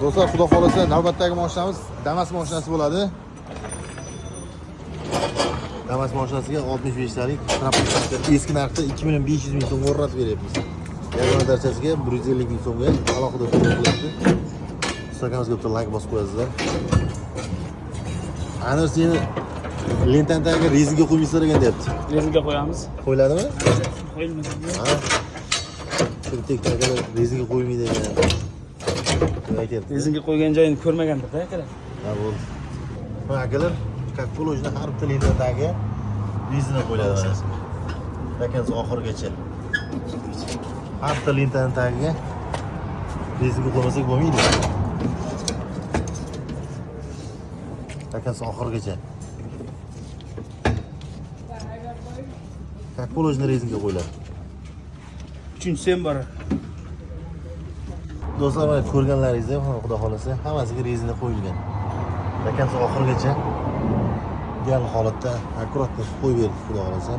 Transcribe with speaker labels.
Speaker 1: Do'stlar, xudo xolasa navbatdagi mashinamiz Damas mashinasi bo'ladi. Damas mashinasiga 65 talik eski narxda 2.500.000 so'm o'rnatib beryapmiz. Yagona darchasiga 150.000 so'mga alohida to'lov qilyapti. Instagramga bitta like bosib qo'yasizlar. Anir seni lentani tagiga rezinga qo'ymaysizlar ekan deyapti.
Speaker 2: Rezinga qo'yamiz.
Speaker 1: Qo'yiladimi?
Speaker 2: Qo'yilmasin.
Speaker 1: Ha. Teknikada rezinga qo'ymaydi ekan. Aytyapti.
Speaker 2: Rezinga qo'ygan joyini ko'rmagandir-da akalar.
Speaker 1: Ha, bo'ldi. Bu akalar, как положено, har bitta lentani tagiga rezina qo'yiladi mana. Dakansiz oxirigacha. Har bitta lentani tagiga rezinga qo'ymasak bo'lmaydi. Dakansiz oxirigacha. Как положено rezinga qo'yiladi.
Speaker 2: 3-chi ham bor.
Speaker 1: Do'stlar, mana ko'rganlaringizda, xudo xolasa, hammasiga rezina qo'yilgan. Dakansiz oxirigacha ideal holatda akkurat qo'yib berdik, xudo xolasa.